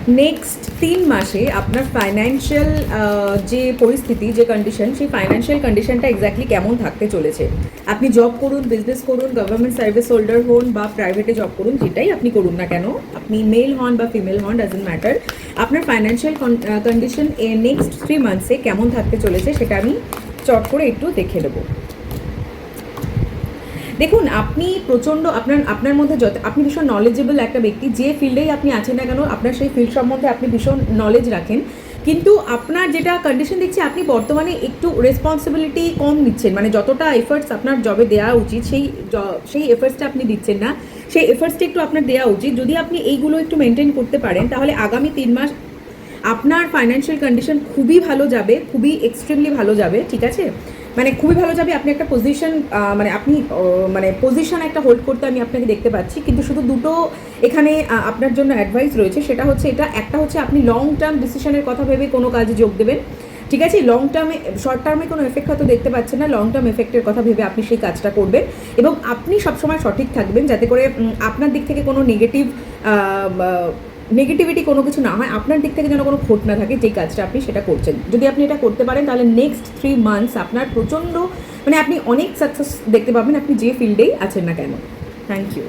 Next 3 মাসে আপনার financial যে পরিস্থিতি, যে কন্ডিশন, সেই ফাইন্যান্সিয়াল কন্ডিশনটা এক্স্যাক্টলি কেমন থাকতে চলেছে। আপনি জব করুন, বিজনেস করুন, গভর্নমেন্ট সার্ভিস হোল্ডার হন বা প্রাইভেটে জব করুন, যেটাই আপনি করুন না কেন, আপনি মেল হন বা ফিমেল হন, ডাজেন্ট ম্যাটার, আপনার ফাইন্যান্সিয়াল কন্ডিশন নেক্সট 3 মান্থসে কেমন থাকতে চলেছে সেটা আমি চট করে একটু দেখে দেবো। দেখুন, আপনি প্রচণ্ড আপনার মধ্যে আপনি ভীষণ নলেজেবল একটা ব্যক্তি, যে ফিল্ডেই আপনি আছেন না কেন আপনার সেই ফিল্ড সম্বন্ধে আপনি ভীষণ নলেজ রাখেন, কিন্তু আপনার যেটা কন্ডিশন দেখছি, আপনি বর্তমানে একটু রেসপন্সিবিলিটি কম নিচ্ছেন, মানে যতটা এফার্টস আপনার জবে দেওয়া উচিত সেই এফার্টসটা আপনি দিচ্ছেন না, সেই এফার্টসটা একটু আপনার দেওয়া উচিত। যদি আপনি এইগুলো একটু মেনটেন করতে পারেন তাহলে আগামী 3 মাস আপনার ফাইন্যান্সিয়াল কন্ডিশন খুবই ভালো যাবে, খুবই এক্সট্রিমলি ভালো যাবে, ঠিক আছে, মানে খুবই ভালো যাবে। আপনি একটা পজিশন মানে আপনি মানে পজিশন একটা হোল্ড করতে আমি আপনাকে দেখতে পাচ্ছি, কিন্তু শুধু দুটো এখানে আপনার জন্য অ্যাডভাইস রয়েছে, সেটা হচ্ছে একটা হচ্ছে আপনি লং টার্ম ডিসিশনের কথা ভেবে কোনো কাজে যোগ দেবেন, ঠিক আছে। লং টার্মে, শর্ট টার্মে কোনো এফেক্ট হয়তো দেখতে পাচ্ছেন না, লং টার্ম এফেক্টের কথা ভেবে আপনি সেই কাজটা করবেন এবং আপনি সবসময় সঠিক থাকবেন, যাতে করে আপনার দিক থেকে কোনো নেগেটিভিটি কোনো কিছু না হয়, আপনার দিক থেকে যেন কোনো খোট না থাকে যেই কাজটা আপনি সেটা করছেন। যদি আপনি এটা করতে পারেন তাহলে নেক্সট 3 মান্থস আপনার প্রচণ্ড, মানে আপনি অনেক সাকসেস দেখতে পাবেন, আপনি যে ফিল্ডেই আছেন না কেন। Thank you.